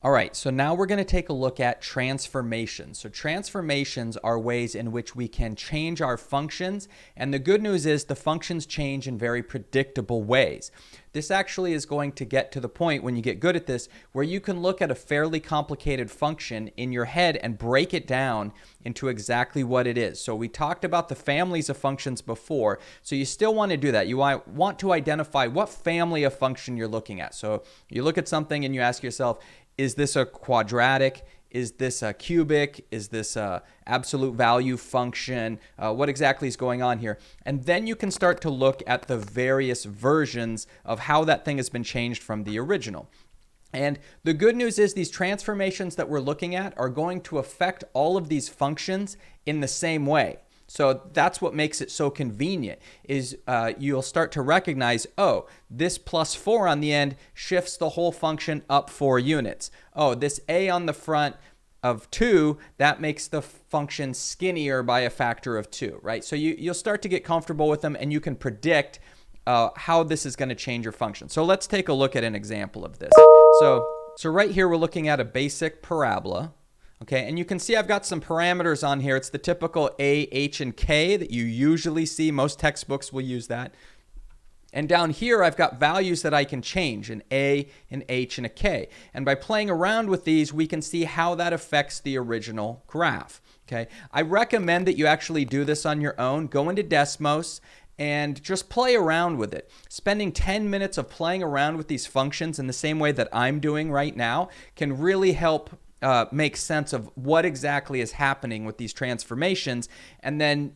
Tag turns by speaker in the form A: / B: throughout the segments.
A: All right, so now we're going to take a look at transformations. So transformations are ways in which we can change our functions, and the good news is the functions change in very predictable ways. This actually is going to get to the point when you get good at this where you can look at a fairly complicated function in your head and break it down into exactly what it is. So we talked about the families of functions before, so you still want to do that. You want to identify what family of function you're looking at. So you look at something and you ask yourself, is this a quadratic? Is this a cubic? Is this a absolute value function? What exactly is going on here? And then you can start to look at the various versions of how that thing has been changed from the original. And the good news is these transformations that we're looking at are going to affect all of these functions in the same way. So that's what makes it so convenient is you'll start to recognize, oh, this plus 4 on the end shifts the whole function up 4 units. Oh, this a on the front of 2, that makes the function skinnier by a factor of 2, right? So you'll start to get comfortable with them and you can predict how this is going to change your function. So let's take a look at an example of this. So right here we're looking at a basic parabola. Okay, and you can see I've got some parameters on here. It's the typical a, h, and k that you usually see. Most textbooks will use that. And down here, I've got values that I can change, an a, an h, and a k. And by playing around with these, we can see how that affects the original graph. Okay, I recommend that you actually do this on your own. Go into Desmos and just play around with it. Spending 10 minutes of playing around with these functions in the same way that I'm doing right now can really help make sense of what exactly is happening with these transformations. And then,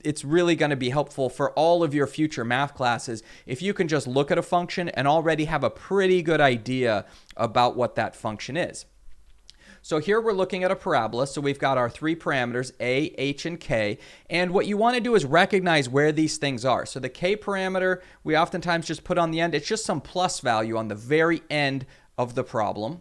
A: it's really going to be helpful for all of your future math classes if you can just look at a function and already have a pretty good idea about what that function is. So here we're looking at a parabola. So we've got our 3 parameters, a, h, and k. And what you want to do is recognize where these things are. So the k parameter, we oftentimes just put on the end. It's just some plus value on the very end of the problem.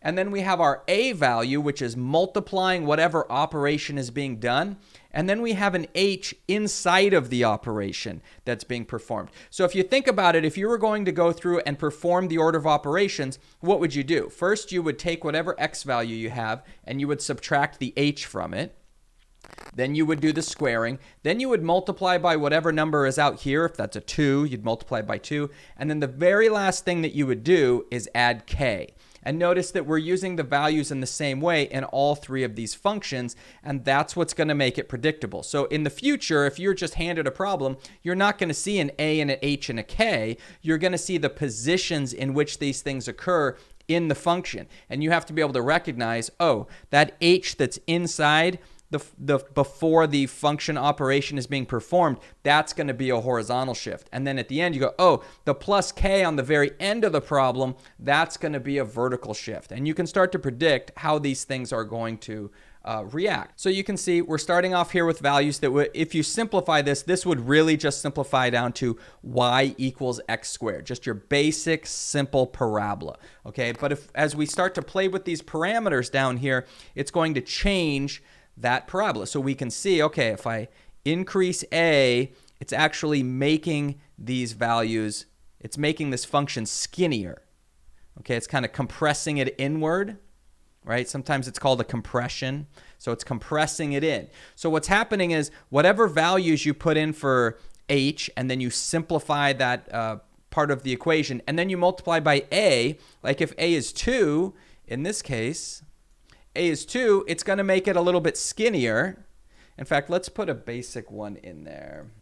A: And then we have our a value, which is multiplying whatever operation is being done. And then we have an h inside of the operation that's being performed. So if you think about it, if you were going to go through and perform the order of operations, what would you do? First, you would take whatever x value you have, and you would subtract the h from it. Then you would do the squaring. Then you would multiply by whatever number is out here. If that's a 2, you'd multiply by 2. And then the very last thing that you would do is add k. And notice that we're using the values in the same way in all 3 of these functions, and that's what's going to make it predictable. So in the future, if you're just handed a problem, you're not going to see an a and an h and a k. You're going to see the positions in which these things occur in the function. And you have to be able to recognize, oh, that h that's inside the before the function operation is being performed, that's going to be a horizontal shift. And then at the end you go, oh, the plus k on the very end of the problem, that's going to be a vertical shift. And you can start to predict how these things are going to react. So you can see we're starting off here with values that would, if you simplify this would really just simplify down to y equals x squared, just your basic simple parabola. Okay, but as we start to play with these parameters down here, it's going to change that parabola. So we can see, okay, if I increase a, it's actually making these values, it's making this function skinnier. Okay, it's kind of compressing it inward, right? Sometimes it's called a compression. So it's compressing it in. So what's happening is whatever values you put in for h, and then you simplify that part of the equation, and then you multiply by a, like if a is 2, in this case, a is 2, it's going to make it a little bit skinnier. In fact, let's put a basic one in there.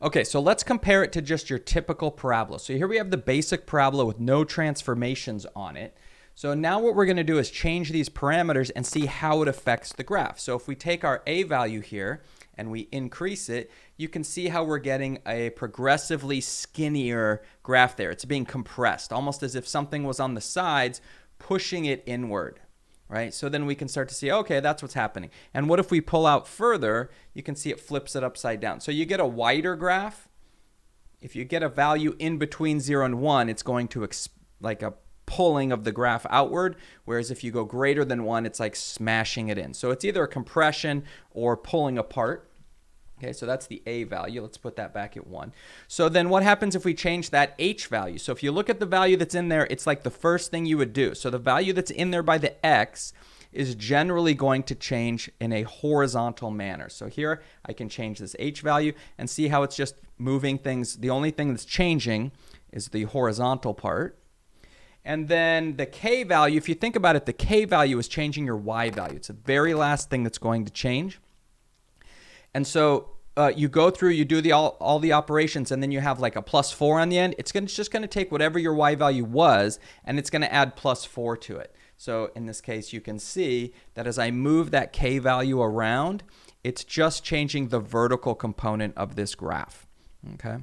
A: Okay, so let's compare it to just your typical parabola. So here we have the basic parabola with no transformations on it. So now what we're going to do is change these parameters and see how it affects the graph. So if we take our a value here and we increase it, you can see how we're getting a progressively skinnier graph there. It's being compressed, almost as if something was on the sides pushing it inward. Right? So then we can start to see, okay, that's what's happening. And what if we pull out further? You can see it flips it upside down. So you get a wider graph. If you get a value in between 0 and 1, it's going to like a pulling of the graph outward, whereas if you go greater than 1, it's like smashing it in. So it's either a compression or pulling apart. Okay, so that's the A value. Let's put that back at 1. So then what happens if we change that H value? So if you look at the value that's in there, it's like the first thing you would do. So the value that's in there by the X is generally going to change in a horizontal manner. So here I can change this H value and see how it's just moving things. The only thing that's changing is the horizontal part. And then the K value, if you think about it, the K value is changing your Y value. It's the very last thing that's going to change. And so you go through, you do all the operations, and then you have like a +4 on the end. It's just going to take whatever your Y value was, and it's going to add +4 to it. So in this case, you can see that as I move that K value around, it's just changing the vertical component of this graph. Okay.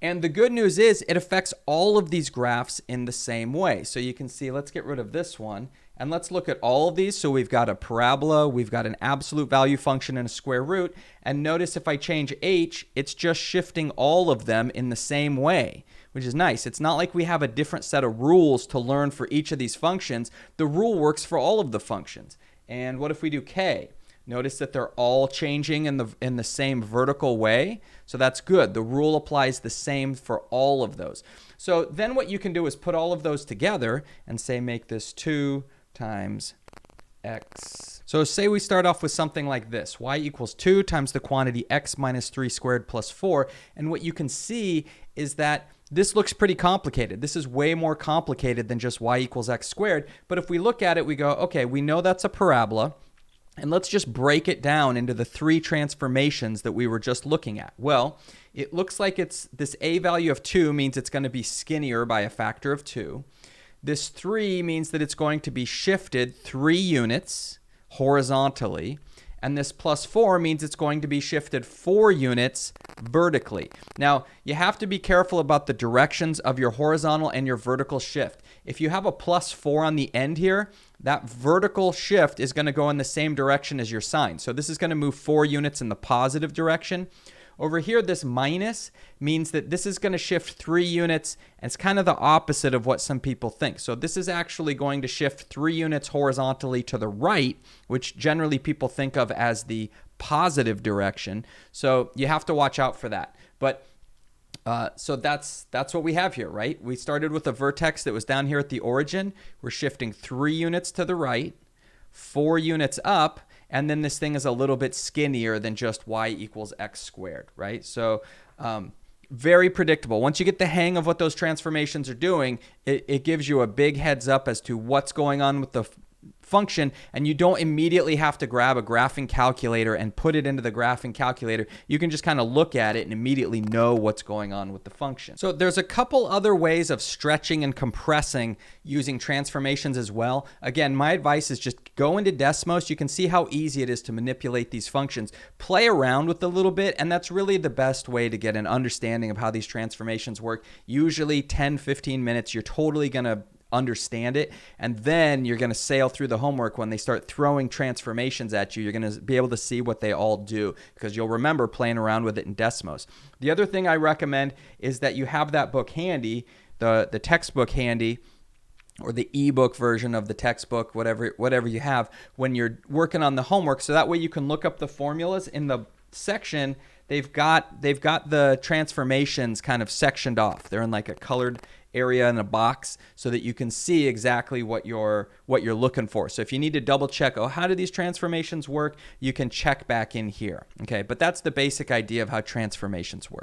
A: And the good news is it affects all of these graphs in the same way. So you can see, let's get rid of this one, and let's look at all of these. So we've got a parabola, we've got an absolute value function and a square root. And notice if I change H, it's just shifting all of them in the same way, which is nice. It's not like we have a different set of rules to learn for each of these functions. The rule works for all of the functions. And what if we do K? Notice that they're all changing in the same vertical way. So that's good. The rule applies the same for all of those. So then what you can do is put all of those together and say make this 2 times x. So say we start off with something like this. Y equals 2 times the quantity x minus 3 squared plus 4. And what you can see is that this looks pretty complicated. This is way more complicated than just y equals x squared. But if we look at it, we go, okay, we know that's a parabola. And let's just break it down into the 3 transformations that we were just looking at. Well, it looks like it's this A value of 2 means it's going to be skinnier by a factor of 2. This 3 means that it's going to be shifted 3 units horizontally. And this +4 means it's going to be shifted 4 units vertically. Now, you have to be careful about the directions of your horizontal and your vertical shift. If you have a +4 on the end here, that vertical shift is going to go in the same direction as your sign. So this is going to move 4 units in the positive direction. Over here, this minus means that this is going to shift 3 units, and it's kind of the opposite of what some people think. So this is actually going to shift 3 units horizontally to the right, which generally people think of as the positive direction. So you have to watch out for that. But so that's what we have here, right? We started with a vertex that was down here at the origin. We're shifting 3 units to the right, 4 units up, and then this thing is a little bit skinnier than just y equals x squared, right? So very predictable. Once you get the hang of what those transformations are doing, it gives you a big heads up as to what's going on with the function, and you don't immediately have to grab a graphing calculator and put it into the graphing calculator. You can just kind of look at it and immediately know what's going on with the function. So there's a couple other ways of stretching and compressing using transformations as well. Again, my advice is just go into Desmos. You can see how easy it is to manipulate these functions. Play around with it a little bit, and that's really the best way to get an understanding of how these transformations work. Usually 10-15 minutes, you're totally going to understand it, and then you're going to sail through the homework. When they start throwing transformations at you, you're going to be able to see what they all do, because you'll remember playing around with it in Desmos. The other thing I recommend is that you have that book handy, the textbook handy, or the ebook version of the textbook, whatever you have, when you're working on the homework, so that way you can look up the formulas in the section. They've got the transformations kind of sectioned off. They're in like a colored area in a box so that you can see exactly what you're looking for. So if you need to double check, oh, how do these transformations work? You can check back in here. Okay, but that's the basic idea of how transformations work.